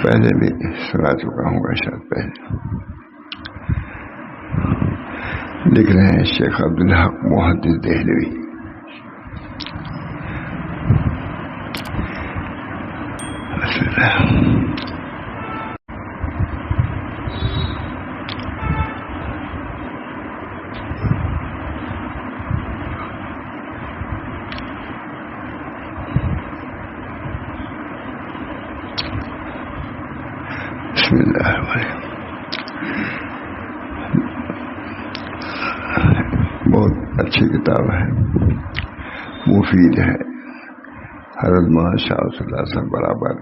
پہلے بھی سنا چکا ہوں گا شاید پہلے. لکھ رہے ہیں شیخ عبدالحق محدث دہلوی. بسم اللہ الرحمن الرحیم. بہت اچھی کتاب ہے، مفید ہے. حضرت مولانا شاہ صلی اللہ علیہ وسلم برابر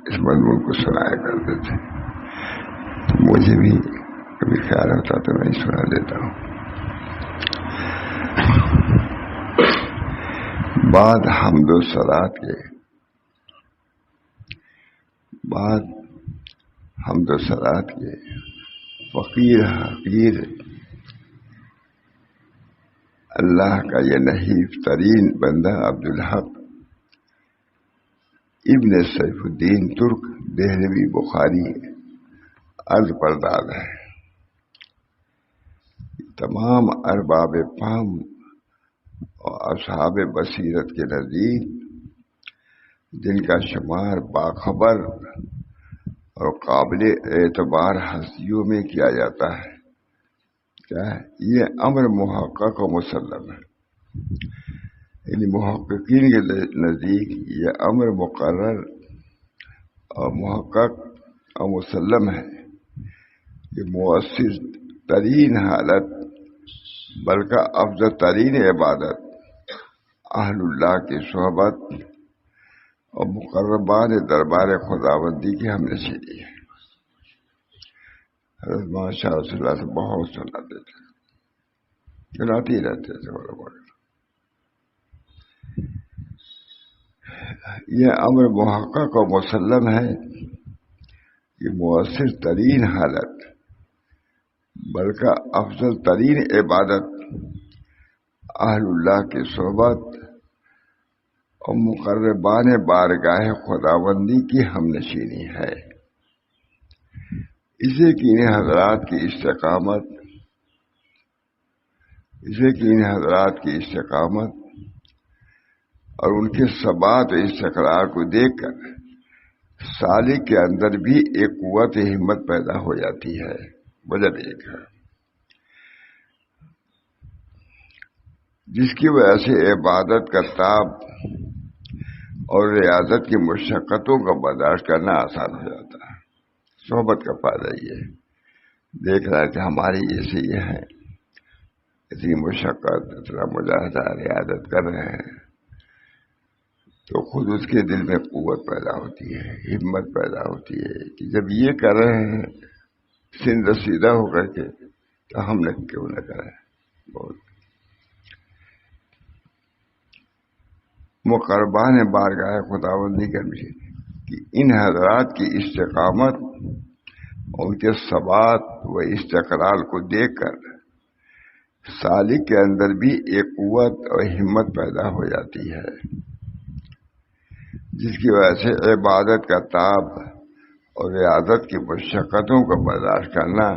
اس مضمون کو سنایا کرتے تھے. مجھے بھی کبھی خیال ہوتا تو میں سنا دیتا ہوں. بعد حمد و صلات کے فقیر حقیر اللہ کا یہ نحیف ترین بندہ عبدالحق ابن سیف الدین ترک دہلوی بخاری عرض پرداز ہے. تمام ارباب فہم اور اصحاب بصیرت کے نزدیک جن کا شمار باخبر اور قابل اعتبار ہستیوں میں کیا جاتا ہے، کیا ہے یہ امر محقق و مسلم ہے. یعنی محققین کے نزدیک یہ امر مقرر اور محقق اور مسلم ہے کہ مؤثر ترین حالت بلکہ افضل ترین عبادت اہل اللہ کی صحبت اور مقربان دربار خداوندی کی ہم نشینی ہے. حضرت مولانا شاہ صلی اللہ سے بہت سناتے تھے، سناتے ہی رہتے تھے. یہ امر محقق و مسلم ہے کہ مؤثر ترین حالت بلکہ افضل ترین عبادت اہل اللہ کی صحبت اور مقربان بارگاہ خداوندی کی ہم نشینی ہے. اسے کہ ان حضرات کی استقامت اور ان کے ثبات و استقرار کو دیکھ کر سالک کے اندر بھی ایک قوت ہمت پیدا ہو جاتی ہے. وجہ ایک ہے جس کی وجہ سے عبادت کا تاب اور ریاضت کی مشقتوں کا برداشت کرنا آسان ہو جاتا ہے. صحبت کا فائدہ یہ ہے، دیکھ رہا ہے کہ ہماری جیسے یہ ہے، اتنی مشقت اتنا مجاہدہ ریاضت کر رہے ہیں، تو خود اس کے دل میں قوت پیدا ہوتی ہے، ہمت پیدا ہوتی ہے کہ جب یہ کر رہے ہیں سندھ سیدھا ہو کر کے تو ہم نے کیوں نہ کریں. بہت مقربان بارگاہ خداوندی کا مشن کہ ان حضرات کی استقامت اور ان کے ثبات و استقرار کو دیکھ کر سالک کے اندر بھی ایک قوت اور ہمت پیدا ہو جاتی ہے، جس کی وجہ سے عبادت کا تاب اور ریاضت کی مشقتوں کا برداشت کرنا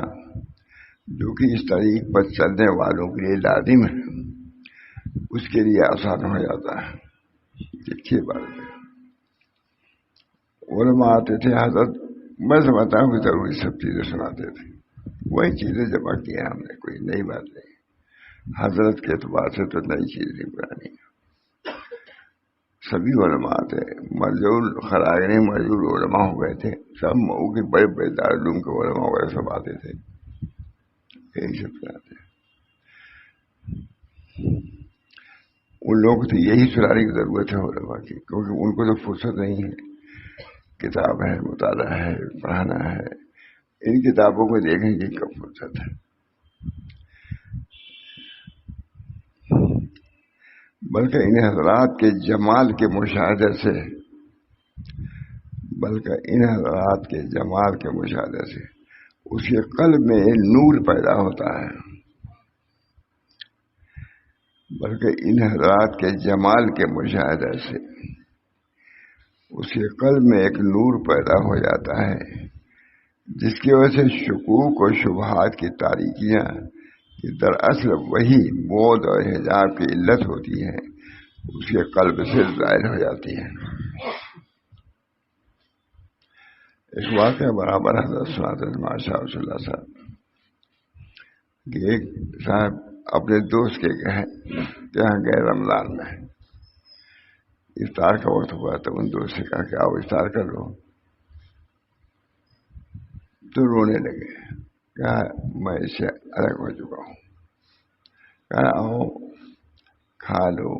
جو کہ اس طریق پر چلنے والوں کے لیے لازم ہے، اس کے لیے آسان ہو جاتا ہے. اچھی بات ہے. علماء آتے تھے، حضرت میں سمجھتا ہوں کہ ضروری سب چیزیں سناتے تھے، وہی چیزیں جمع کی ہیں ہم نے، کوئی نئی بات نہیں. حضرت کے اعتبار سے تو نئی چیز نہیں پرانی. سبھی علماء تھے، مرجول خراغنی مرجول علماء ہو گئے تھے، سب مئو کے بڑے بڑے دارالعلوم کے علماء وغیرہ سب آتے تھے، یہی سب سناتے. ان لوگوں کو تو یہی سنانے کی ضرورت ہے علماء کی، کیونکہ ان کو تو فرصت نہیں ہے. کتاب ہے، مطالعہ ہے، پڑھانا ہے، ان کتابوں کو دیکھنے کی کب فرصت ہے. بلکہ ان حضرات کے جمال کے مشاہدے سے اس کے قلب میں نور پیدا ہوتا ہے. بلکہ ان حضرات کے جمال کے مشاہدے سے اس کے قلب میں ایک نور پیدا ہو جاتا ہے جس کی وجہ سے شکوک و شبہات کی تاریکیاں کہ دراصل وہی موت اور حجاب کی علت ہوتی ہے اس کے قلب سے ظاہر ہو جاتی ہے۔ ایک واقعہ برابر حضرت سناتے ہیں ماشاء اللہ صاحب کہ ایک صاحب اپنے دوست کے یہاں گئے رمضان میں، افطار کا وقت ہوا تو ان دوست سے کہا کہ آؤ افطار کر لو، تو رونے لگے، کہا میں اس سے الگ ہو چکا ہوں، کہا آؤ کھا لو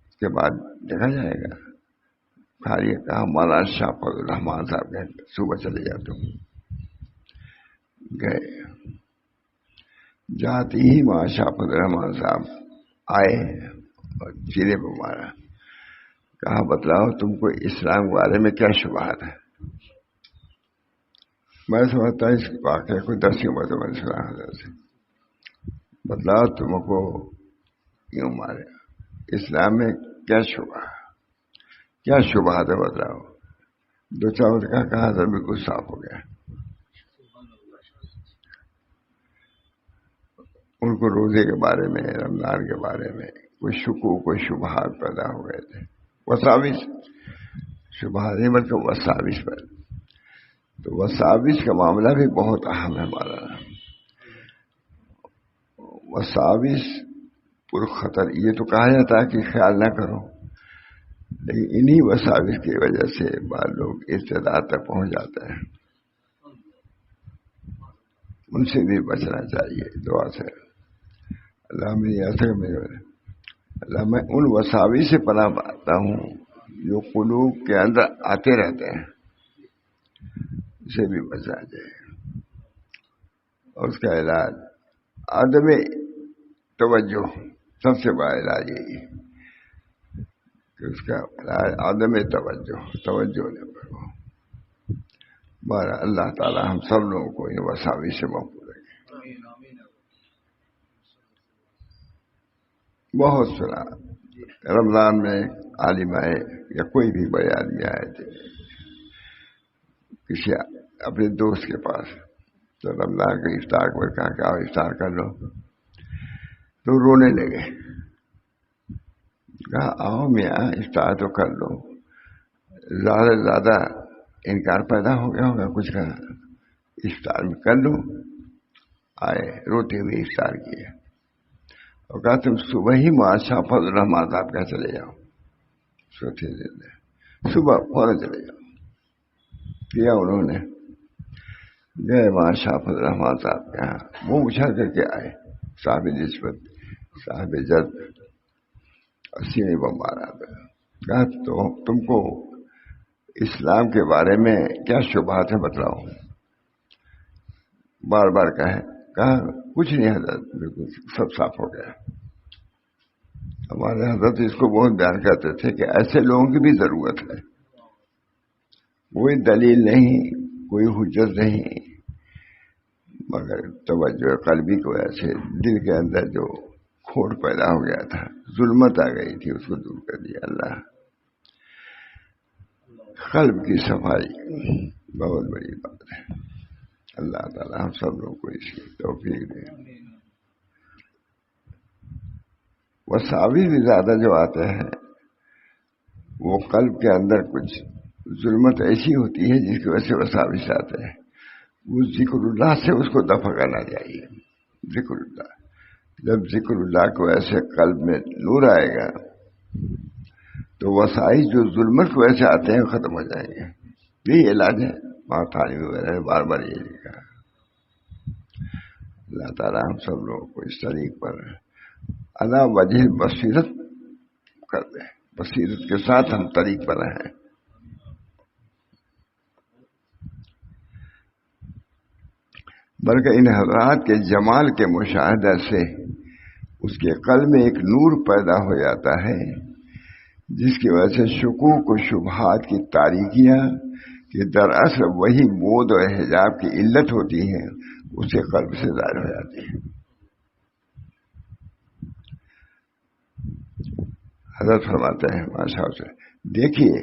اس کے بعد دیکھا جائے گا، کھا لیا۔ کہا مولانا شاہ فضل الرحمان صاحب گئے، صبح چلے جاتے ہوں۔ گئے، جاتے ہی وہاں شاہ فضل الرحمان صاحب آئے اور چیرے پہ مارا، کہا بتلاؤ تم کو اسلام کے بارے میں کیا شبہات ہے؟ میں سمجھتا ہوں اس واقعے کو 10 مرتبہ میں نے سنا حضرت سے، بتلاؤ تم کو کیوں مارے، اسلام میں کیا شبہ، کیا شبہات ہے بتلاؤ۔ 2-4 وقت کہا حضرت بالکل صاف ہو گیا۔ ان کو روزے کے بارے میں، رمضان کے بارے میں کوئی شکوک کوئی شبہات پیدا ہو گئے تھے، وساوس، شبہات نہیں بلکہ وساوس پر۔ تو وساوس کا معاملہ بھی بہت اہم ہے ہمارا۔ وساوس پر خطر، یہ تو کہا جاتا ہے کہ خیال نہ کرو، لیکن انہی وساوس کی وجہ سے بعض لوگ ارتداد تک پہنچ جاتے ہیں، ان سے بھی بچنا چاہیے دعا سے۔ اللہ میں ان وساوس سے پناہ پاتا ہوں جو قلوب کے اندر آتے رہتے ہیں، اسے بھی بچنا چاہیے۔ اور اس کا علاج عدم توجہ، سب سے بڑا علاج یہی ہے کہ اس کا علاج عدم توجہ نہیں کرو۔ بہرحال اللہ تعالی ہم سب لوگوں کو یہ وساوس سے محفوظ رکھے۔ بہت سنا رمضان میں عالم آئے یا کوئی بھی بڑے آدمی آئے تھے کسی اپنے دوست کے پاس، تو رمضان کے افطار کو کہا کہ آؤ افطار کر لو، تو رونے لگے، کہا آؤ میاں افطار تو کر لو، زیادہ سے زیادہ انکار پیدا ہو گیا ہوگا کچھ کا، افطار میں کر لو۔ آئے روتے ہوئے افطار کیے اور کہا تم صبح ہی شاہ فضل الرحمان صاحب کہاں چلے جاؤ، سوتے دن صبح فوراً چلے جاؤ۔ کیا انہوں نے، گئے وہاں شاہ فضل الرحمان صاحب کے یہاں، وہ اچھل کر کے آئے، صاحب نسبت صاحب جد، سینے پر مارا، کہا تو تم کو اسلام کے بارے میں کیا شبہات ہے بتلاؤ۔ بار بار کہا کچھ نہیں حضرت، بالکل سب صاف ہو گیا۔ ہمارے حضرت اس کو بہت بیان کرتے تھے کہ ایسے لوگوں کی بھی ضرورت ہے، کوئی دلیل نہیں، کوئی حجت نہیں، مگر توجہ قلبی کو ایسے دل کے اندر جو کھوٹ پیدا ہو گیا تھا، ظلمت آ گئی تھی، اس کو دور کر دیا اللہ۔ قلب کی صفائی بہت بڑی بات ہے، اللہ تعالی ہم سب لوگوں کو اس کی توفیق دے۔ وساوس بھی زیادہ جو آتے ہیں وہ قلب کے اندر کچھ ظلمت ایسی ہوتی ہے جس کی وجہ سے وساوس آتے ہیں، وہ ذکر اللہ سے اس کو دفع کرنا چاہیے۔ ذکر اللہ، جب ذکر اللہ کو ایسے قلب میں نور آئے گا تو وسائل جو ظلمت کی وجہ سے آتے ہیں ختم ہو جائیں گے۔ یہی علاج ہے، ماتھانی وغیرہ بار بار یہ لکھا۔ اللہ تعالیٰ ہم سب لوگوں کو اس طریق پر علی وجہ بصیرت کر دیں، بصیرت کے ساتھ ہم طریق پر رہیں۔ بلکہ ان حضرات کے جمال کے مشاہدہ سے اس کے قلب میں ایک نور پیدا ہو جاتا ہے جس کی وجہ سے شکوک و شبہات کی تاریکیاں کہ دراصل وہی بود اور حجاب کی علت ہوتی ہیں اس کے قلب سے ظاہر ہو جاتی ہے۔ حضرت فرماتے ہیں ماشاء اللہ دیکھیے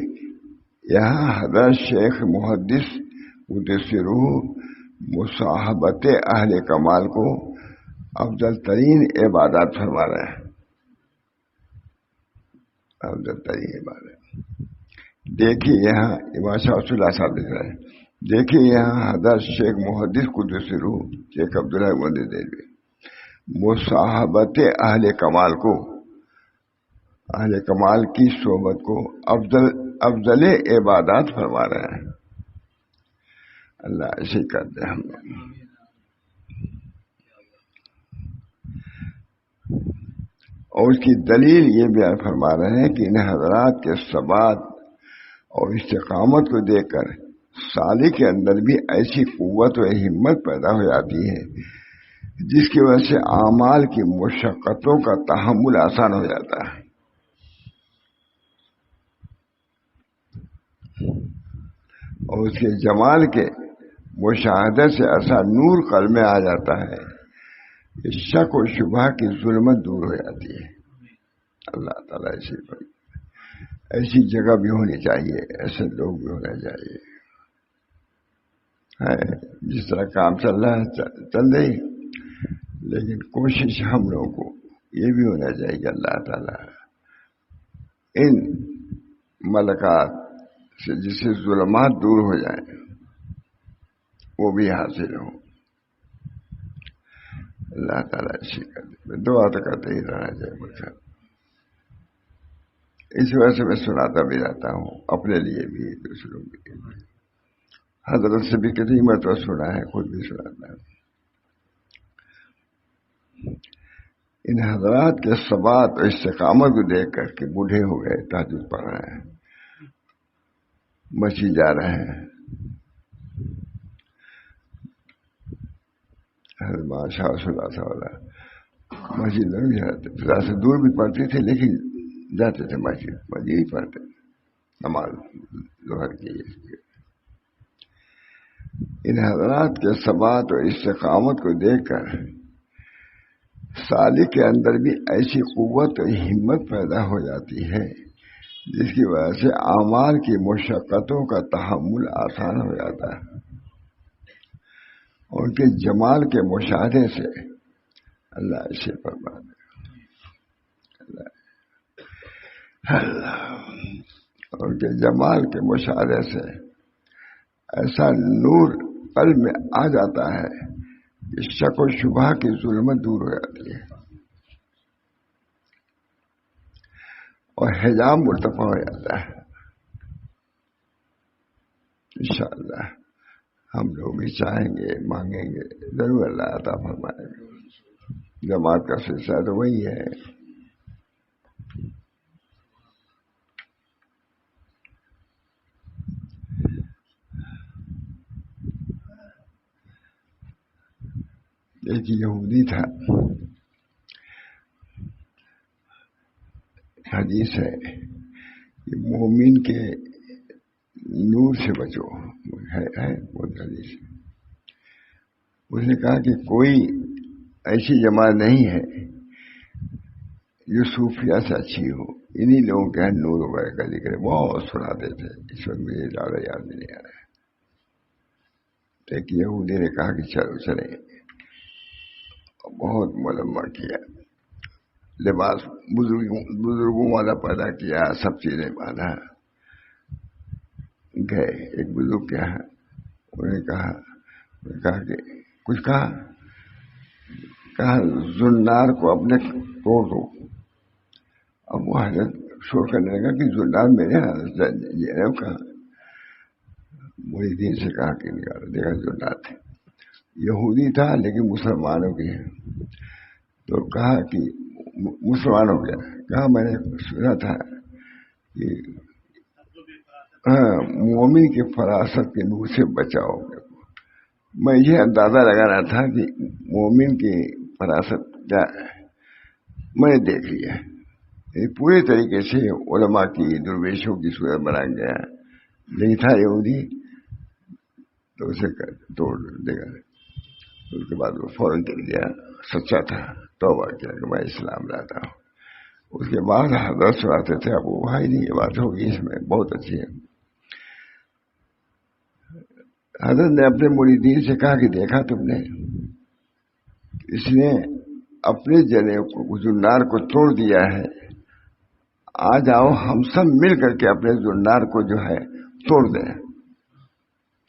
یہاں حضرت شیخ محدث قدس روح مصاحبت اہل کمال کو افضل ترین عبادات فرما رہے ہیں. افضل ترین عبادت. دیکھیے یہاں امام شاہ رسول اللہ صاحب لکھ رہے ہیں. دیکھیے یہاں حضرت شیخ محدث قدس روح شیخ عبداللہ گوندی دہلوی مصاحبت اہل کمال کو، اہل کمال کی صحبت کو افضل عبادات فرما رہے ہیں. اللہ ایسے کر دے ہم. اور اس کی دلیل یہ بیان فرما رہے ہیں کہ ان حضرات کے ثبات اور استقامت کو دیکھ کر سالک کے اندر بھی ایسی قوت و ہمت پیدا ہو جاتی ہے جس کی وجہ سے اعمال کی مشقتوں کا تحمل آسان ہو جاتا ہے. اور اس کے جمال کے مشاہدے سے ایسا نور قلب میں آ جاتا ہے کہ شک و شبہ کی ظلمت دور ہو جاتی ہے. اللہ تعالیٰ ایسی جگہ بھی ہونی چاہیے، ایسے لوگ بھی ہونے چاہیے. جس طرح کام چل رہا ہے چل رہی، لیکن کوشش ہم لوگوں کو یہ بھی ہونا چاہیے کہ اللہ تعالیٰ ان ملکات سے جس سے ظلمات دور ہو جائیں وہ بھی حاصل ہوں. اللہ تعالیٰ ایسی کر دے. دعا تو کرتے ہی رہنا چاہیے مجھے. اس وجہ سے میں سناتا بھی رہتا ہوں، اپنے لیے بھی دوسروں کے لیے. حضرت سے بھی کتنی مرتبہ سنا ہے، خود بھی سناتا ہوں. ان حضرات کے ثبات اور استقامت کو دیکھ کر کے بوڑھے ہو گئے، تہجد پڑھ رہے ہیں، مسجد جا رہے ہیں. حضرت شاہ رسول اللہ صلی اللہ علیہ وسلم مسجد میں بھی جاتے، خدا سے دور بھی پڑھتے تھے لیکن جاتے تھے مسجد ہی پڑھتے نماز ظہر کی. ان حضرات کے ثبات اور استقامت کو دیکھ کر سالک کے اندر بھی ایسی قوت اور ہمت پیدا ہو جاتی ہے جس کی وجہ سے اعمال کی مشقتوں کا تحمل آسان ہو جاتا ہے. اور ان کے جمال کے مشاہدے سے اللہ اسے فرما دے. اللہ اور کے جمال کے مشاہدے سے ایسا نور قلب میں آ جاتا ہے کہ شک و شبہ کی ظلمت دور ہو جاتی ہے اور حجاب مرتفع ہو جاتا ہے. انشاءاللہ ہم لوگ بھی چاہیں گے، مانگیں گے، ضرور اللہ عطا فرمائے گا. جماعت کا سلسلہ تو وہی ہے. ایک یہودی تھا، حدیث ہے کہ مومن کے نور سے بچو، ہے وہ حدیث. اس نے کہا کہ کوئی ایسی جماعت نہیں ہے جو صوفیہ سے اچھی ہو. انہی لوگوں کے نور وغیرہ کا ذکر بہت سناتے تھے. اس وقت مجھے زیادہ یاد نہیں آ رہا ہے. ایک یہودی نے کہا کہ چلو چلیں. بہت ملمہ کیا، لباس بزرگوں والا پیدا کیا، سب چیزیں باندھا. گئے ایک بزرگ کیا ہے، انہوں نے کہا کہ کچھ کہا زنار کو اپنے توڑ دو. اب وہ حضرت شور کرنے لگا کہ زنار میرے حضرت کہا. بڑی دین سے کہا کہ نکالو. دیکھا زنار تھے، یہودی تھا لیکن مسلمانوں کی ہے. تو کہا کہ مسلمان ہو گیا. کہا میں نے سنا تھا کہ مومن کے فراست کے نور سے بچاؤ. میں یہ اندازہ لگا رہا تھا کہ مومن کی فراست کیا ہے. میں نے دیکھ لیا پورے طریقے سے علماء کی درویشوں کی صورت بنا گیا. نہیں تھا یہودی تو اسے توڑ دے گا. اس کے بعد وہ فوراً چل گیا، سچا تھا، توبہ کیا کہ میں اسلام لاتا ہوں. اس کے بعد حضرت سناتے تھے ابو بھائی نہیں، یہ بات ہوگی اس میں بہت اچھی ہے. حضرت نے اپنے مریدین سے کہا کہ دیکھا تم نے، اس نے اپنے جنے کو زنار کو توڑ دیا ہے، آ جاؤ ہم سب مل کر کے اپنے زنار کو جو ہے توڑ دیں.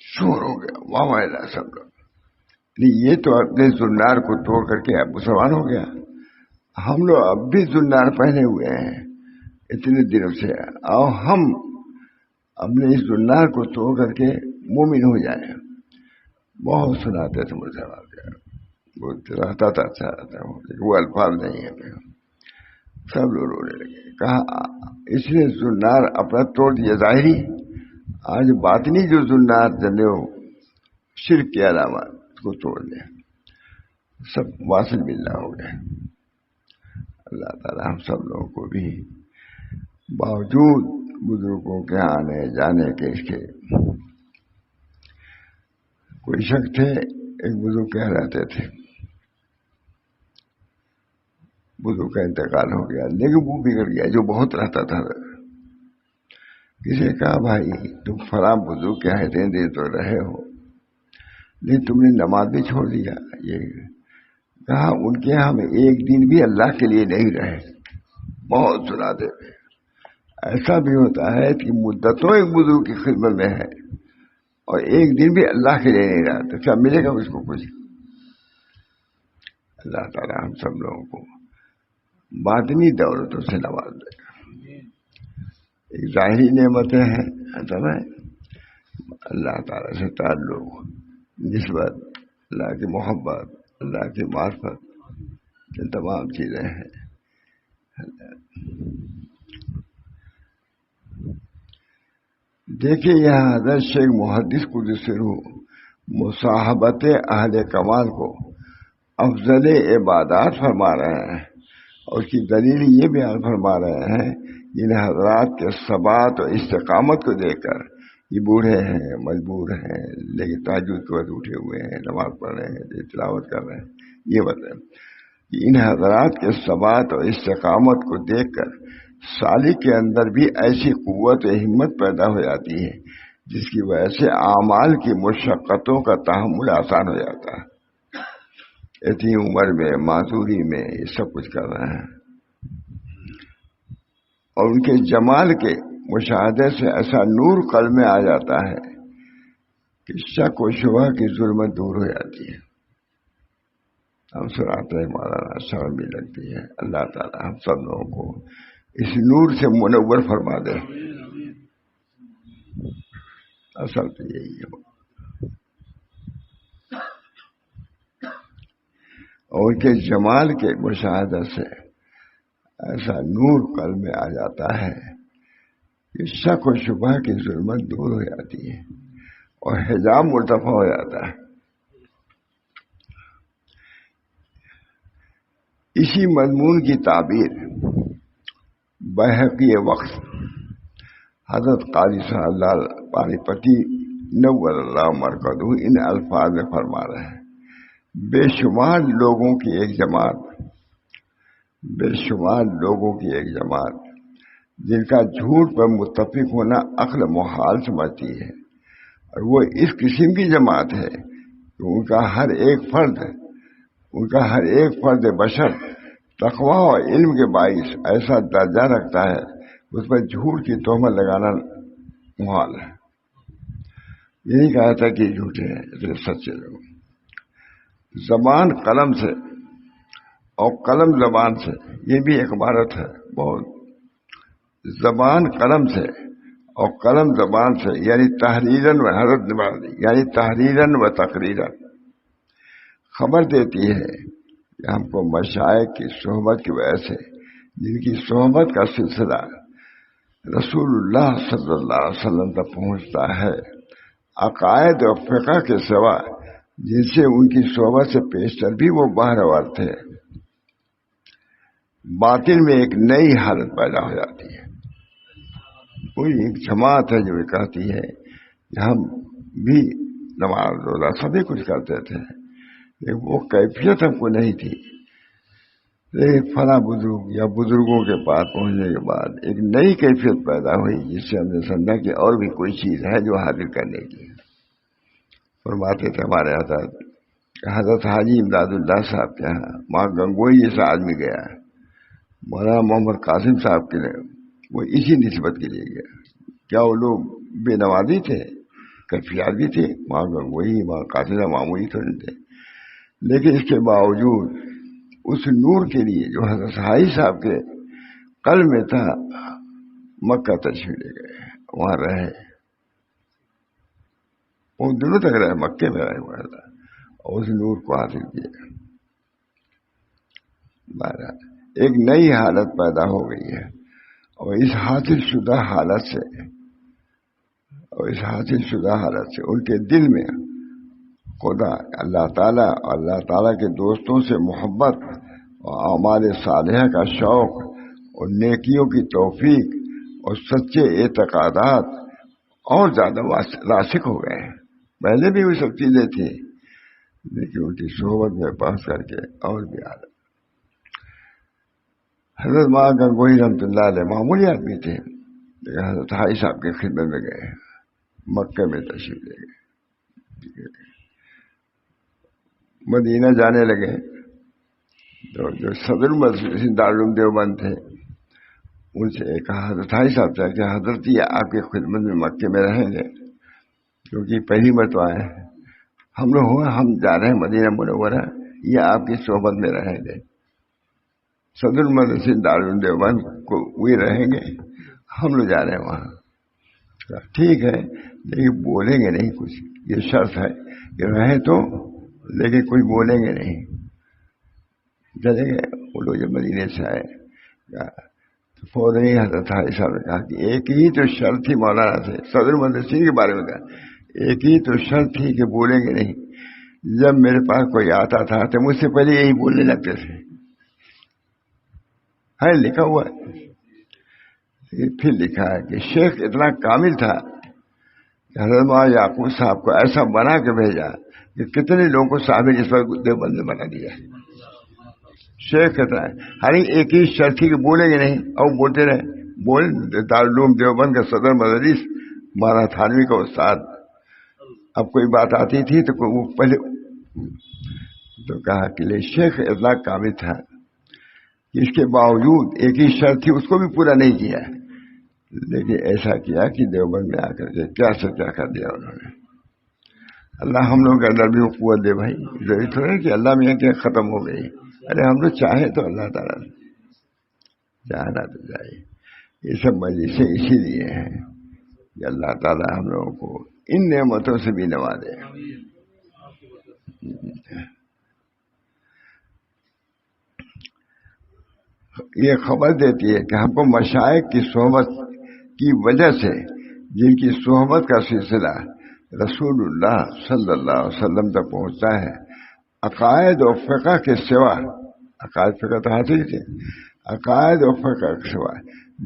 شور ہو گیا، واہ واہ اللہ سب لوگ. یہ تو اپنے زنار کو توڑ کر کے مسلمان ہو گیا. ہم لوگ اب بھی زنار پہنے ہوئے ہیں اتنے دنوں سے، آؤ ہم اپنے اس زنار کو توڑ کر کے مومن ہو جائیں. بہت سناتے تھے مجھے، وہ رہتا تھا اچھا رہتا، وہ الفاظ نہیں ہے. سب لوگ رونے لگے. کہا اس نے زنار اپنا توڑ دیا ظاہری، آج باطنی جو زنار جنے ہو شرک کی علامات کو توڑ دیں. سب واصل باللہ ہو گئے. اللہ تعالیٰ ہم سب لوگوں کو بھی باوجود بزرگوں کے آنے جانے کے اس کے. کوئی شک تھے، ایک بزرگ کہہ رہتے تھے بزرگ کا انتقال ہو گیا لیکن وہ بگڑ گیا جو بہت رہتا تھا. کسی نے کہا بھائی تم فلاں بزرگ کے اتنے دیر تو رہے ہو لیکن تم نے نماز بھی چھوڑ دیا. یہ کہا ان کے ہم ایک دن بھی اللہ کے لیے نہیں رہے. بہت سناتے تھے. ایسا بھی ہوتا ہے کہ مدتوں ایک بزرگ کی خدمت میں ہے اور ایک دن بھی اللہ کے لیے نہیں رہا تو کیا ملے گا اس کو کچھ؟ اللہ تعالیٰ ہم سب لوگوں کو باطنی دولتوں سے نواز دے گا. ایک ظاہری نعمتیں ہیں ہے اللہ تعالیٰ سے تعلق، نسبت، اللہ کی محبت، اللہ کی معرفت، یہ تمام چیزیں ہیں. دیکھیے یہاں حضرت شیخ محدث قدس روح مصاحبت اہل کمال کو افضل عبادات فرما رہے ہیں اور اس کی دلیل یہ بیان فرما رہے ہیں ان حضرات کے ثبات اور استقامت کو دیکھ کر. یہ بوڑھے ہیں، مجبور ہیں، لیکن تہجد کے وقت اٹھے ہوئے ہیں، نماز پڑھ رہے ہیں، تلاوت کر رہے ہیں. یہ بتائیں کہ ان حضرات کے ثبات اور استقامت کو دیکھ کر سالک کے اندر بھی ایسی قوت و ہمت پیدا ہو جاتی ہے جس کی وجہ سے اعمال کی مشقتوں کا تحمل آسان ہو جاتا ہے. اتنی عمر میں معذوری میں یہ سب کچھ کر رہے ہیں اور ان کے جمال کے مشاہدے سے ایسا نور قلب میں آ جاتا ہے کہ شک و شبہ کی ظلمت دور ہو جاتی ہے. ہم سناتے ہیں مولانا شرم بھی لگتی ہے. اللہ تعالیٰ ہم سب لوگوں کو اس نور سے منور فرما دے. اصل تو یہی ہے. اور ان کے جمال کے مشاہدہ سے ایسا نور قلب میں آ جاتا ہے کہ شک و شبہ کی ظلمت دور ہو جاتی ہے اور حجاب مرتفع ہو جاتا ہے. اسی مضمون کی تعبیر بحقی وقت حضرت قاضی صلی اللہ پانی پتی نور اللہ مرکزہ ان الفاظ میں فرما رہے ہیں. بے شمار لوگوں کی ایک جماعت، بے شمار لوگوں کی ایک جماعت جن کا جھوٹ پر متفق ہونا عقل محال سمجھتی ہے اور وہ اس قسم کی جماعت ہے کہ ان کا ہر ایک فرد بشر تقوی اور علم کے باعث ایسا درجہ رکھتا ہے اس پر جھوٹ کی تہمت لگانا محال ہے. یہ نہیں کہا تھا کہ جھوٹے ہیں، اتنے سچے لوگ. زبان قلم سے اور قلم زبان سے، یہ بھی ایک عبارت ہے بہت. زبان قلم سے اور قلم زبان سے، یعنی تحریراً و حضرت نبال یعنی تحریراً و تقریراً خبر دیتی ہے کہ ہم کو مشائخ کی صحبت کی وجہ سے، جن کی صحبت کا سلسلہ رسول اللہ صلی اللہ علیہ وسلم تک پہنچتا ہے، عقائد اور فقہ کے سوا جن سے ان کی صحبت سے پیشتر بھی وہ بہرور تھے، باطن میں ایک نئی حالت پیدا ہو جاتی ہے. کوئی ایک جماعت ہے جو یہ کہتی ہے کہ ہم بھی نماز روزہ سبھی کچھ کرتے تھے لیکن وہ کیفیت ہم کو نہیں تھی. لیکن فلاں بزرگ یا بزرگوں کے پاس پہنچنے کے بعد ایک نئی کیفیت پیدا ہوئی جس سے ہم نے سمجھا کہ اور بھی کوئی چیز ہے جو حاصل کرنے کی. فرماتے تھے ہمارے حضرت حاجی امداد اللہ صاحب کے یہاں وہاں گنگوئی جیسا آدمی گیا, مولانا محمد قاسم صاحب کے لیے وہ اسی نسبت کے لیے گیا. کیا وہ لوگ بے نوازی تھے؟ کیفیات بھی تھے وہاں گنگوئی, وہاں قاسم معمولی تھوڑے تھے, لیکن اس کے باوجود اس نور کے لیے جو حضرت حاجی صاحب کے قلب میں تھا مکہ تشریف لے گئے, وہاں رہے, وہ دنوں تک رہے, مکے میں رہے ہوا تھا اور اس نور کو حاصل کیا. ایک نئی حالت پیدا ہو گئی ہے, اور اس حاصل شدہ حالت سے ان کے دل میں خدا اللہ تعالیٰ اور اللہ تعالیٰ کے دوستوں سے محبت اور اعمال صالحہ کا شوق اور نیکیوں کی توفیق اور سچے اعتقادات اور زیادہ راسخ ہو گئے ہیں. پہلے بھی وہ سب چیزیں تھیں, لیکن ان کی صحبت میں بحث کر کے اور بھی عالم. حضرت ماں گنگوئی رحمۃ اللہ علیہ معمولی آدمی تھے, لیکن حضرت حاجی صاحب کی خدمت میں گئے, مکے میں تشریف لے گئے, مدینہ جانے لگے تو جو صدر مسجد دارالعلوم دیوبند تھے ان سے کہا حضرت حاجی صاحب سے کہ حضرت یہ آپ کی خدمت میں مکے میں رہیں گے, کیونکہ پہلی مرتبہ آئے ہیں, ہم لوگ ہم جا رہے ہیں مدینہ منورہ, یہ آپ کی صحبت میں رہیں گے, صدر مسجد دارالعلوم دیوبند کو وہی رہیں گے, ہم لوگ جا رہے ہیں وہاں. ٹھیک ہے, لیکن بولیں گے نہیں کچھ, یہ شرط ہے کہ رہیں تو, لیکن کچھ بولیں گے نہیں. چلے گئے وہ لوگ جب مدینے سے آئے تو فوراً ہی حضرت حاجی صاحب نے کہا کہ ایک ہی تو شرط تھی مولانا سے, صدر مدرسین کے بارے میں کہا, ایک ہی تو شرط تھی کہ بولیں گے نہیں. جب میرے پاس کوئی آتا تھا تو مجھ سے پہلے یہی بولنے لگتے تھے. ہے لکھا ہوا ہے, پھر لکھا ہے کہ شیخ اتنا کامل تھا کہ حضرت مولانا یعقوب صاحب کو ایسا بنا کے بھیجا کہ کتنے لوگوں کو صاحب نسبت دیوبند میں بنا دیا. شیخ کہتا ہے ہر ایک ہی شرط تھی کہ بولیں گے نہیں, اور بولتے رہے. دارالعلوم دیوبند کا صدر مدرس مولانا تھانوی کا استاد, اب کوئی بات آتی تھی تو وہ پہلے تو کہا کہ شیخ اتنا کامل تھا کہ اس کے باوجود ایک ہی شرط تھی اس کو بھی پورا نہیں کیا, لیکن ایسا کیا کہ دیوبند میں آ کر کے کیا سے کیا کر دیا انہوں نے. اللہ ہم لوگوں کے اندر بھی قوت دے بھائی, ضروری تھوڑا ہے کہ اللہ میں کیا ختم ہو گئی. ارے ہم لوگ چاہیں تو اللہ تعالیٰ چاہنا تو چاہیے. یہ سب مجلسیں اسی لیے ہیں کہ اللہ تعالیٰ ہم لوگوں کو ان نعمتوں سے بھی نوازے. یہ خبر دیتی ہے کہ ہم کو مشائخ کی صحبت کی وجہ سے, جن کی صحبت کا سلسلہ رسول اللہ صلی اللہ علیہ وسلم تک پہنچتا ہے, عقائد و فقہ کے سوا, عقائد فقہ تو حاصل تھے, عقائد و فقہ کے سوا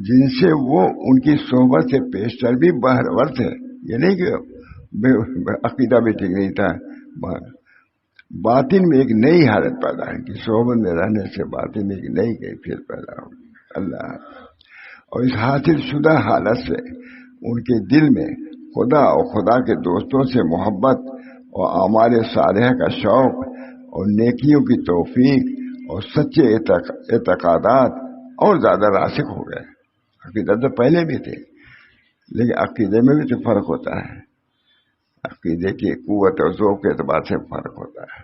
جن سے وہ ان کی صحبت سے پیشتر بھی بہرور تھے. یہ نہیں کہ عقیدہ بھی ٹھیک نہیں تھا, باطن میں ایک نئی حالت پیدا ہے کہ صحبت میں رہنے سے باطن میں ایک نئی کیفیت پیدا ہوگی. اللہ, اور اس حاصل شدہ حالت سے ان کے دل میں خدا اور خدا کے دوستوں سے محبت اور اعمال صالحہ کا شوق اور نیکیوں کی توفیق اور سچے اعتقادات اور زیادہ راسخ ہو گئے. عقیدہ تو پہلے بھی تھے, لیکن عقیدے میں بھی تو فرق ہوتا ہے, عقیدے کی قوت اور ذوق کے اعتبار سے فرق ہوتا ہے.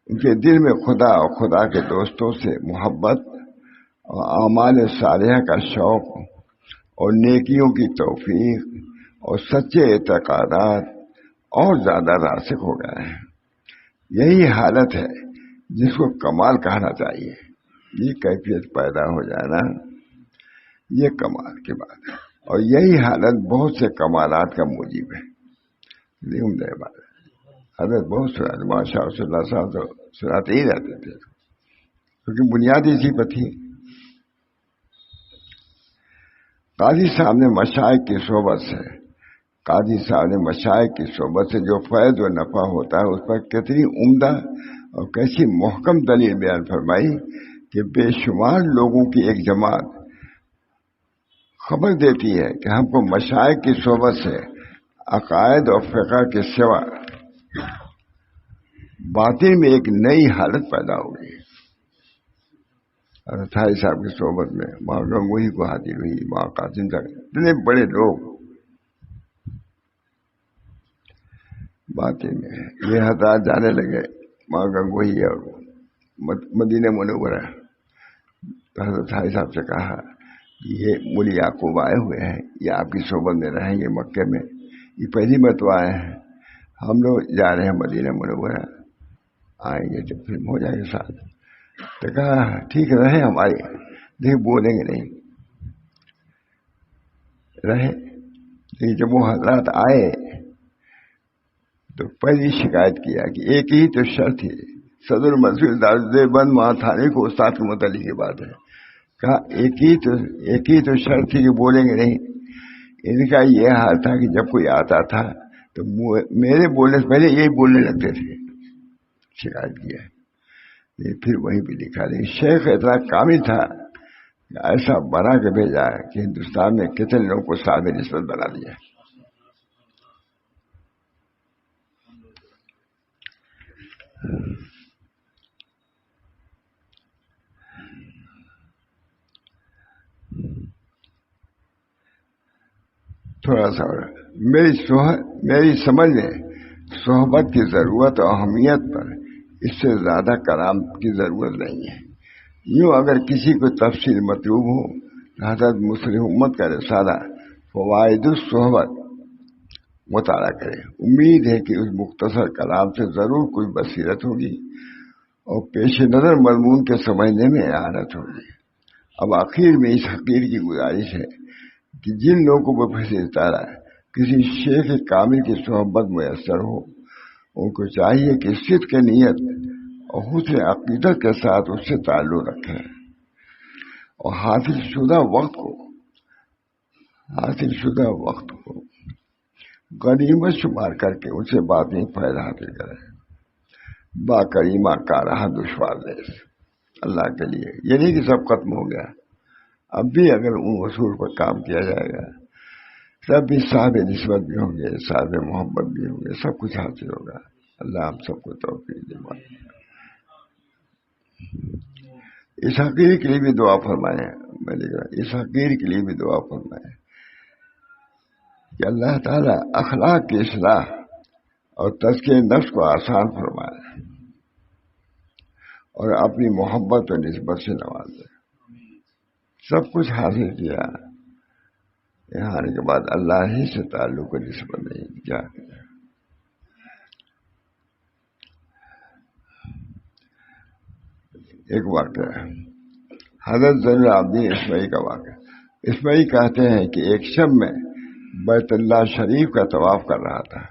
ان کے دل میں خدا اور خدا کے دوستوں سے محبت اور اعمال صالحہ کا شوق اور نیکیوں کی توفیق اور سچے اعتقادات اور زیادہ راسخ ہو گئے ہیں. یہی حالت ہے جس کو کمال کہنا چاہیے. یہ کیفیت پیدا ہو جانا یہ کمال کی بات ہے, اور یہی حالت بہت سے کمالات کا موجب ہے. عمدہ بات ہے. حضرت بہت سناتے, ماشاء اللہ صاحب تو سناتے ہی رہتے تھے, کیونکہ بنیاد اسی پر تھی. قاضی صاحب نے مشائخ کی صحبت سے جو فیض و نفع ہوتا ہے اس پر کتنی عمدہ اور کیسی محکم دلیل بیان فرمائی کہ بے شمار لوگوں کی ایک جماعت خبر دیتی ہے کہ ہم کو مشائخ کی صحبت سے عقائد اور فقہ کے سوا باطن میں ایک نئی حالت پیدا ہو گئی. اور تھائی صاحب کی صحبت میں وہاں گنگوہی کو حاضر ہوئی, وہاں قاسم صاحب, اتنے بڑے لوگ باطن میں یہ حضرات جانے لگے وہاں گنگوہی اور مدینہ منورہ. تو حضرت تھائی صاحب سے کہا یہ مولی یعقوب آئے ہوئے ہیں, یہ آپ کی صحبت میں رہیں گے مکے میں, یہ پہلی مرتبہ آئے ہیں, ہم لوگ جا رہے ہیں مدینہ منورہ, آئیں گے تو پھر ہو جائے گے ساتھ. تو کہا ٹھیک رہے ہمارے, دیکھ بولیں گے نہیں رہے. لیکن جب وہ حضرات آئے تو پہلی شکایت کیا کہ ایک ہی تو شرط تھی, صدر منصور دارالدیوبند وہاں تھانے کو استاد کے متعلق کی بات ہے, کہا ایک ہی تو شرط تھی کہ بولیں گے نہیں. ان کا یہ حال تھا کہ جب کوئی آتا تھا تو میرے بولنے سے پہلے یہی بولنے لگتے تھے. شکایت کیا ہے, پھر وہیں بھی لکھا. لیکن شیخ اتنا کامل تھا کہ ایسا بنا کے بھیجا ہے کہ ہندوستان میں کتنے لوگوں کو صاحب نسبت بنا دیا. تھوڑا سا میری سمجھ میں صحبت کی ضرورت اور اہمیت پر اس سے زیادہ کلام کی ضرورت نہیں ہے. یوں اگر کسی کو تفصیل مطلوب ہو تو حضرت مسلم امت کا رسالہ فوائد الصحبت مطالعہ کرے. امید ہے کہ اس مختصر کلام سے ضرور کوئی بصیرت ہوگی اور پیش نظر مضمون کے سمجھنے میں اعانت ہوگی. اب آخر میں اس حقیر کی گزارش ہے کہ جن لوگوں کو بفیض تعالیٰ کسی شیخ کامل کی صحبت میسر ہو, ان کو چاہیے کہ صدق نیت اور حسن عقیدت کے ساتھ اس سے تعلق رکھیں اور حاصل شدہ وقت کو غنیمت شمار کر کے اسے باطنی فائدہ حاصل کریں. با کریمہ کا رہا دشوار دیس اللہ کے لیے. یہ نہیں کہ سب ختم ہو گیا, اب بھی اگر ان اصول پر کام کیا جائے گا تب بھی صاحب نسبت بھی ہوں گے, صاحب محبت بھی ہوں گے, سب کچھ حاصل ہوگا. اللہ ہم سب کو توفیق دے. اس حقیر کے لیے بھی دعا فرمائیں. میں نے کہا اس حقیر کے لیے بھی دعا فرمائیں کہ اللہ تعالیٰ اخلاق کی اصلاح اور تزکیہ نفس کو آسان فرمائے اور اپنی محبت و نسبت سے نوازے. سب کچھ حاصل کیا, یہاں آنے کے بعد اللہ ہی سے تعلق و نسبت نہیں کیا. ایک واقعہ حضرت زین العابدین اسماعیلی کا واقعہ. اسماعیلی کہتے ہیں کہ ایک شب میں بیت اللہ شریف کا طواف کر رہا تھا.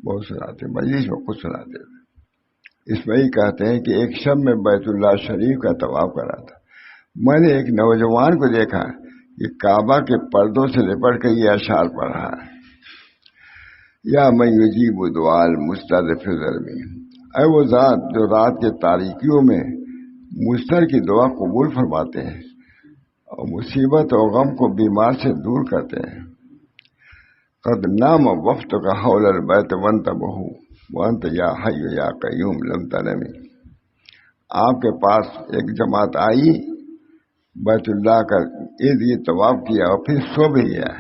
بہت سناتے مجلس میں خود سناتے تھے. اسماعیلی کہتے ہیں کہ ایک شب میں بیت اللہ شریف کا طواف کر رہا تھا. میں نے ایک نوجوان کو دیکھا کہ کعبہ کے پردوں سے لپٹ کر یہ اشعار پڑھ رہا ہے, یا من یجیب دعاء المضطر فی الظلم, اے وہ ذات جو رات کے تاریکیوں میں مضطر کی دعا قبول فرماتے ہیں اور مصیبت اور غم کو بیمار سے دور کرتے ہیں. قد نام وقت کا حول البیت وانتبہ وانت یا حی یا قیوم لم تنم. آپ کے پاس ایک جماعت آئی, بیت اللہ کا ارد گرد طواف کیا اور پھر سو بھی گیا.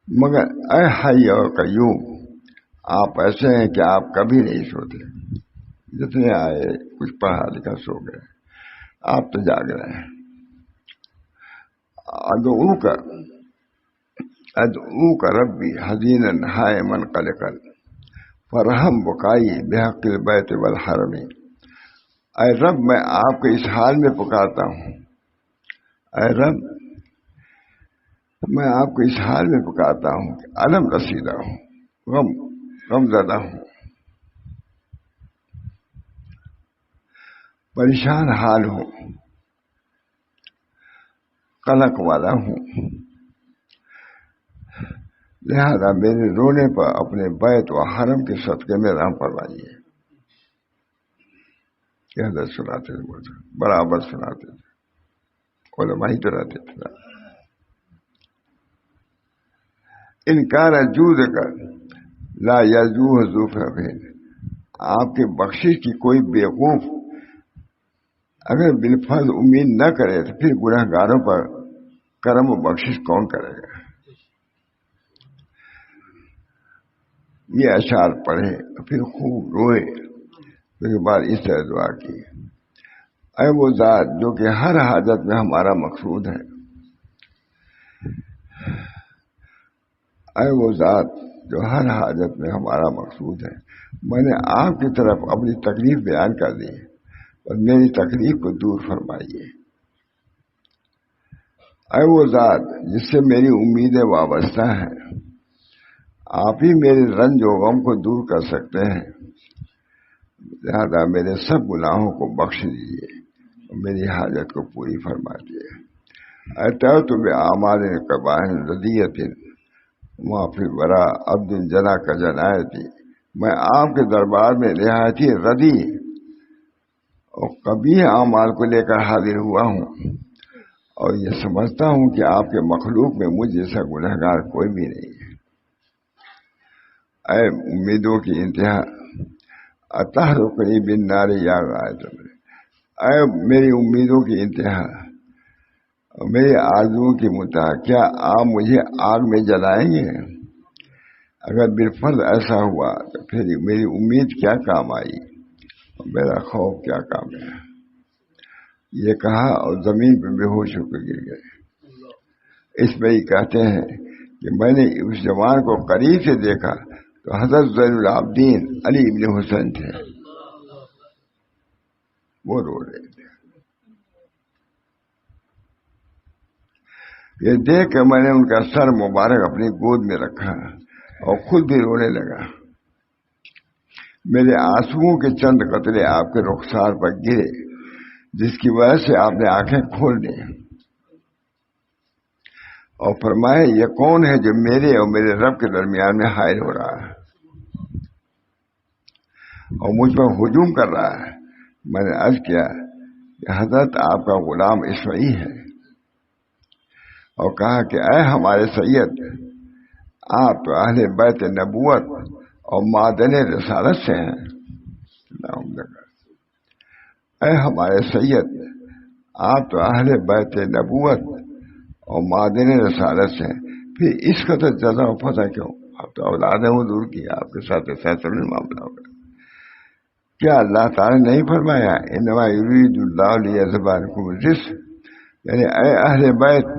مگر اے حی اور قیوم, آپ ایسے ہیں کہ آپ کبھی نہیں سوتے. جتنے آئے کچھ پڑھا لکھا سو گئے, آپ تو جاگ رہے ہیں. ادعو کا ربی حزینا حائما قلقا فرحم بکائی بحق البیت والحرم. اے رب میں آپ کو اس حال میں پکارتا ہوں, اے رب میں آپ کو اس حال میں پکارتا ہوں کہ علم رسیدہ ہوں, غم زدہ ہوں, پریشان حال ہوں, قلق والا ہوں. لہذا میرے رونے پر اپنے بیت و حرم کے صدقے میں رحم فرمائیے. یہ حضرت سناتے تھے، برابر سناتے تھے، علماء ہی تو رہتے تھے. انکار جود کر لا یجوہ ذو فہم، آپ کے بخشش کی کوئی بیوقوف اگر بالفرض امید نہ کرے تو پھر گناہ گاروں پر کرم و بخشش کون کرے گا. یہ اشعار پڑھے پھر خوب روئے. اس کے بعد اس طرح دعا کی، اے وہ ذات جو کہ ہر حاجت میں ہمارا مقصود ہے، اے وہ ذات جو ہر حاجت میں ہمارا مقصود ہے، میں نے آپ کی طرف اپنی تکلیف بیان کر دی اور میری تکلیف کو دور فرمائیے. اے وہ ذات جس سے میری امیدیں وابستہ ہیں، آپ ہی میرے رنج و غم کو دور کر سکتے ہیں، لہذا میرے سب گناہوں کو بخش دیجیے اور میری حاجت کو پوری فرما دیجیے. اتوت باعمال قبائح ردیۃ معافی برا عبد جنا کا جنایتی، میں آپ کے دربار میں نہایت ردی اور قبیح اعمال کو لے کر حاضر ہوا ہوں، اور یہ سمجھتا ہوں کہ آپ کے مخلوق میں مجھ جیسا گنہگار کوئی بھی نہیں ہے. اے امیدوں کی انتہا اتحرقنی بالنار یا غائط، اے میری امیدوں کی انتہا اور میری آرزوؤں کی منتہا، کیا آپ مجھے آگ میں جلائیں گے؟ اگر بالفرض ایسا ہوا تو پھر میری امید کیا کام آئی اور میرا خوف کیا کام ہے. یہ کہا اور زمین پہ بے ہوش ہو کر گر گئے. اس میں ہی کہتے ہیں کہ میں نے اس جوان کو قریب سے دیکھا تو حضرت زین العابدین علی ابن حسین تھے، وہ رو رہے تھے. یہ دیکھ کر میں نے ان کا سر مبارک اپنی گود میں رکھا اور خود بھی رونے لگا. میرے آنسوؤں کے چند قطرے آپ کے رخسار پر گرے، جس کی وجہ سے آپ نے آنکھیں کھول دی اور فرمایا، یہ کون ہے جو میرے اور میرے رب کے درمیان میں حائل ہو رہا ہے اور مجھ پر ہجوم کر رہا ہے؟ میں نے عرض کیا کہ حضرت آپ کا غلام اسماعیل ہے، اور کہا کہ اے ہمارے سید، آپ تو اہل بیت نبوت اور معدن رسالت سے ہیں. اے ہمارے سید، آپ تو اہل بیت نبوت اور معدن رسالت سے ہیں، پھر اس کا تو جزا و فضا کیوں؟ آپ تو اولاد حضور کی، آپ کے ساتھ ایسا معاملہ ہوگا. کیا اللہ تعالیٰ نے نہیں فرمایا انما یرید اللہ لیذھب عنکم الرجس؟ یعنی اے اہل بیت،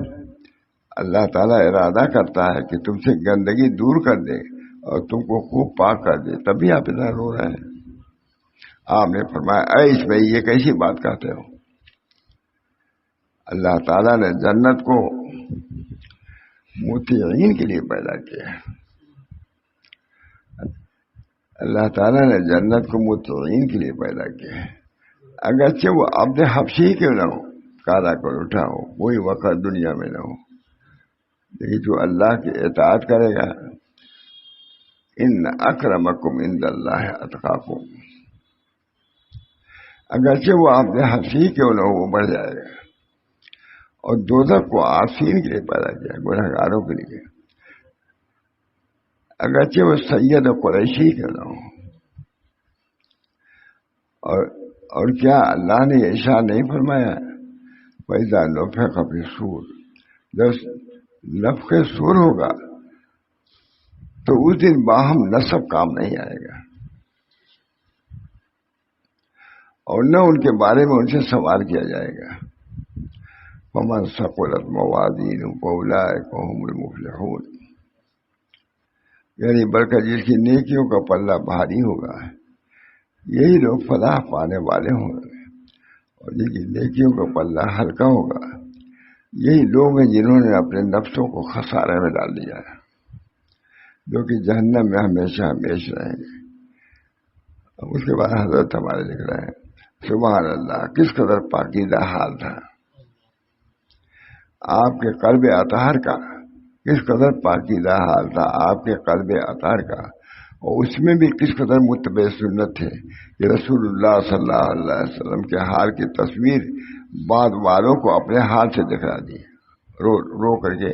اللہ تعالیٰ ارادہ کرتا ہے کہ تم سے گندگی دور کر دے اور تم کو خوب پاک کر دے، تبھی آپ ادھر رو رہے ہیں. آپ نے فرمایا، اے اس میں یہ کیسی بات کہتے ہو؟ اللہ تعالیٰ نے جنت کو مطیعین کے لیے پیدا کیا ہے. اللہ تعالیٰ نے جنت کو مطیعین کے لیے پیدا کیا ہے. اگرچہ وہ عبد حبشی کیوں نہ ہو، کالا کر اٹھا ہو، کوئی وقت دنیا میں نہ ہو، لیکن جو اللہ کی اطاعت کرے گا، ان اکرمکم عند اللہ اتقاکم، اگرچہ وہ عبد حبشی کیوں نہ ہو، وہ بڑھ جائے گا. اور دوزخ کو عاصین کے لیے پیدا کیا، گنہگاروں کے لیے، اگرچہ وہ سید قریشی کیوں نہ ہو. اور کیا اللہ نے یہ ارشاد نہیں فرمایا، وَإِذَا نُفِخَ فِي الصُّورِ، جب نفخ صور ہوگا تو اس دن باہم نسب کام نہیں آئے گا، اور نہ ان کے بارے میں ان سے سوال کیا جائے گا. وَمَنْ ثَقُلَتْ مَوَازِينُهُ فَأُولَٰئِكَ هُمُ الْمُفْلِحُونَ، یعنی بلکہ جس کی نیکیوں کا پلہ بھاری ہوگا، یہی لوگ فلاح پانے والے ہوں گے، اور جن کی نیکیوں کا پلہ ہلکا ہوگا، یہی لوگ ہیں جنہوں نے اپنے نفسوں کو خسارے میں ڈال دیا ہے، جو کہ جہنم میں ہمیشہ ہمیشہ رہیں گے. اس کے بعد حضرت ہمارے لکھ رہے ہیں، سبحان اللہ، کس قدر پاکیزہ حال تھا آپ کے قلب اطہر کا کس قدر پاکیزہ حال تھا آپ کے قلب اطہر کا، اور اس میں بھی کس قدر متبع سنت تھے کہ رسول اللہ صلی اللہ علیہ وسلم کے حال کی تصویر بعد والوں کو اپنے حال سے دکھا دی رو کر کے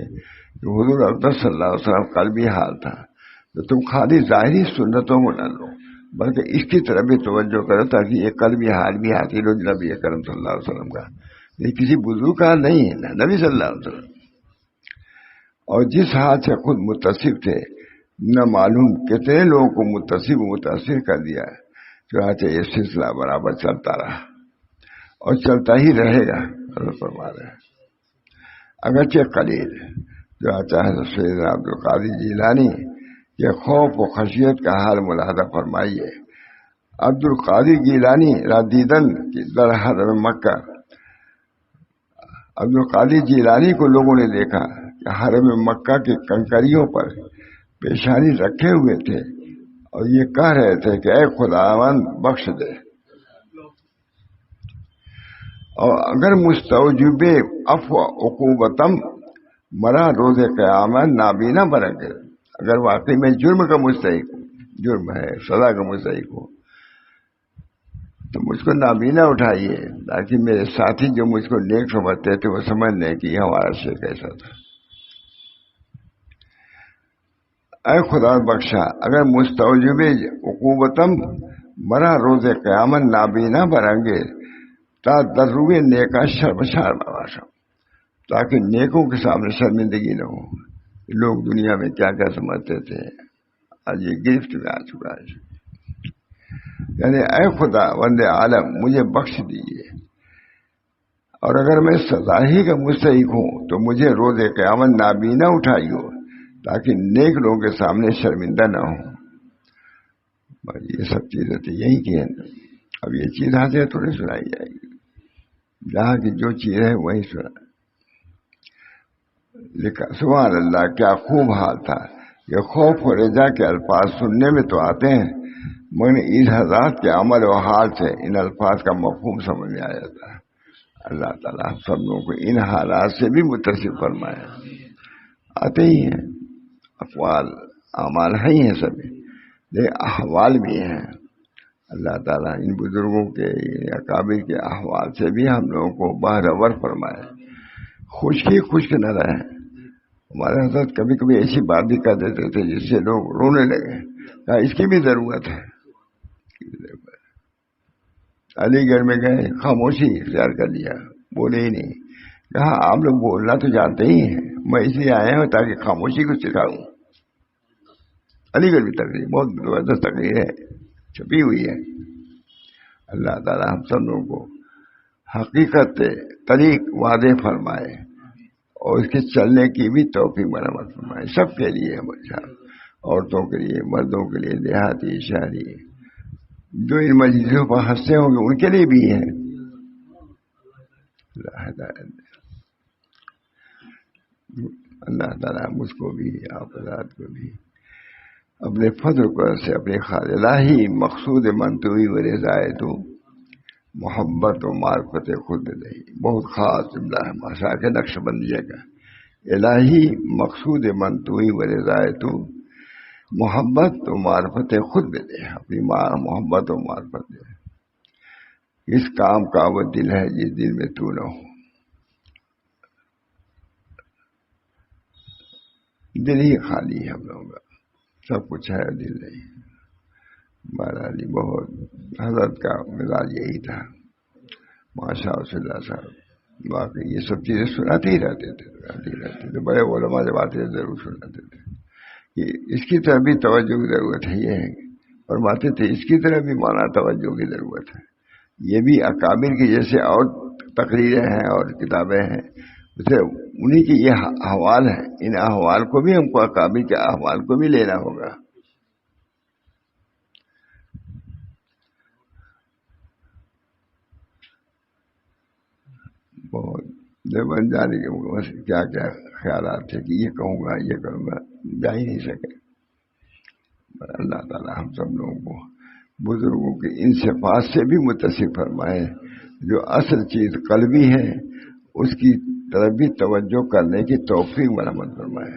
کہ حضور اقدس صلی اللہ علیہ وسلم قلبی حال تھا، تو تم خالی ظاہری سنتوں کو نہ لو بلکہ اس کی طرف بھی توجہ کرو تاکہ یہ قلبی حال بھی حاصل ہو نبی کرم صلی اللہ علیہ وسلم کا۔ یہ کسی بزرگ کا نہیں ہے نا، نبی صلی اللہ علیہ وسلم، اور جس حال سے خود متصف تھے نہ معلوم کتنے لوگوں کو متصف متاثر کر دیا ہے، چنانچہ یہ سلسلہ برابر چلتا رہا اور چلتا ہی رہے گا۔ فرما رہے ہیں اگرچہ قلیل جو آتا ہے سیدنا عبد القادر جیلانی کے خوف و خشیت کا حال ملاحظہ فرمائیے۔ عبد القادر جیلانی ردیدن در حرم مکہ، عبد القادر جیلانی کو لوگوں نے دیکھا کہ حرم مکہ کے کنکریوں پر پیشانی رکھے ہوئے تھے اور یہ کہہ رہے تھے کہ اے خداوند بخش دے، اور اگر مستوجب عفو عقوبتم مرا روز قیامت نابینا بریں گے، اگر واقعی میں جرم کا مستحق ہوں، جرم ہے سزا کا مستحق ہوں، تو مجھ کو نابینا اٹھائیے تاکہ میرے ساتھی جو مجھ کو نیک سمجھتے تھے وہ سمجھ لیں کہ یہ ہمارا شیخ کیسا تھا۔ اے خدا بخشا اگر مستوجب عقوبتم مرا روز قیامت نابینا بریں گے تا دروے نیکا شرمسار باشا، تاکہ نیکوں کے سامنے شرمندگی نہ ہو، لوگ دنیا میں کیا کیا سمجھتے تھے، آج یہ گرفت میں آ چکا ہے۔ یعنی اے خدا وند عالم مجھے بخش دیجیے، اور اگر میں سزا ہی کا مستحق ہوں تو مجھے روز قیامت نابینا اٹھائیو تاکہ نیک لوگوں کے سامنے شرمندہ نہ ہوں۔ یہ سب چیزیں تو یہی کی ہیں، اب یہ چیز ہاں سے تھوڑی سنائی جائے گی، جہاں کی جو چیز ہے وہی سنا لکھا۔ سبحان اللہ کیا خوب حال تھا، یہ خوف و رجا کے الفاظ سننے میں تو آتے ہیں مگر اس حضرات کے عمل و حال سے ان الفاظ کا مفہوم سمجھ میں آ جاتا ہے۔ اللہ تعالیٰ ہم سب لوگوں کو ان حالات سے بھی متصف فرمائے۔ آتے ہی ہیں اقوال اعمال ہیں ہی ہیں سبھی، لیکن احوال بھی ہیں۔ اللہ تعالیٰ ان بزرگوں کے اکابر کے احوال سے بھی ہم لوگوں کو باخبر فرمائے، خشک نہ رہے۔ ہمارے حضرت کبھی کبھی ایسی بات بھی کر دیتے تھے جس سے لوگ رونے لگے، کہا اس کی بھی ضرورت ہے۔ علی گڑھ میں گئے، خاموشی اختیار کر لیا، بولے ہی نہیں۔ کہا آپ لوگ بولنا تو جانتے ہی ہیں، میں اس لیے آیا ہوں تاکہ خاموشی کو سکھاؤں۔ علی گڑھ کی تقریر بہت زبردست تقریر ہے، چھپی ہوئی ہے۔ اللہ تعالیٰ ہم سب لوگوں کو حقیقت طریق واضح فرمائے اور اس کے چلنے کی بھی توفیق مرحمت فرمائے، سب کے لیے، عورتوں کے لیے، مردوں کے لیے، دیہاتی شہری، جو ان مجلسوں پر ہنستے ہوں گے ان کے لیے بھی ہے۔ اللہ تعالیٰ مجھ کو بھی آپ حضرات کو بھی اپنے فضل کو سے اپنے الہی مقصود منتوی و رضائے تو محبت و معرفت خود دے۔ بہت خاص جملہ ہے مشاق نقش بندیہ کا، الہی مقصود منتوی و رضائے تو محبت و معرفت خود میں دے، اپنی محبت و معرفت دے۔ اس کام کا وہ دل ہے جس دل میں تو نہ ہو، دل ہی خالی ہے ہم لوگوں کا، سب کچھ ہے دل نہیں۔ بہرحال بہت حضرت کا مزاج یہی تھا، ماشاء اللہ صاحب، باقی یہ سب چیزیں سناتے ہی رہتے تھے، بڑے علماء جب آتے ضرور سناتے تھے کہ اس کی طرف بھی توجہ کی ضرورت ہے، یہ ہے فرماتے تھے اس کی طرف بھی مانا توجہ کی ضرورت ہے۔ یہ بھی اکابر کی جیسے اور تقریریں ہیں اور کتابیں ہیں، جیسے انہی کی یہ احوال ہیں، ان احوال کو بھی ہم کو اکابر کے احوال کو بھی لینا ہوگا۔ بہت بن جانے کے بس کیا کیا خیالات تھے کہ یہ کہوں گا یہ کروں گا، جا ہی نہیں سکے۔ اللہ تعالیٰ ہم سب لوگوں کو بزرگوں کی ان صفات سے بھی متصف فرمائے، جو اصل چیز قلبی ہے اس کی طرف بھی توجہ کرنے کی توفیق مرحمت فرمائے۔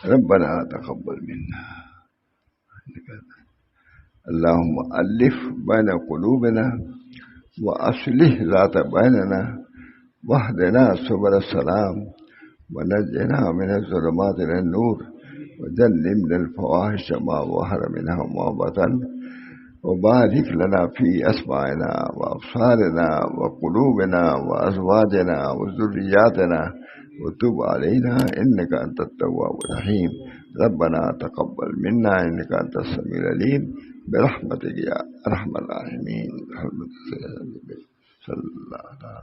ربنا تقبل منا اللهم ألف بين قلوبنا وأصلح ذات بيننا واهدنا سبل السلام ونجنا من الظلمات إلى النور وجنبنا الفواحش ما ظهر منها وما بطن وبارك لنا في أسماعنا وأبصارنا وقلوبنا وأزواجنا وذرياتنا وتب علينا إنك أنت التواب الرحيم ربنا تقبل منا إنك أنت السميع العليم برحمتك يا أرحم الراحمين. صلى الله عليه وسلم.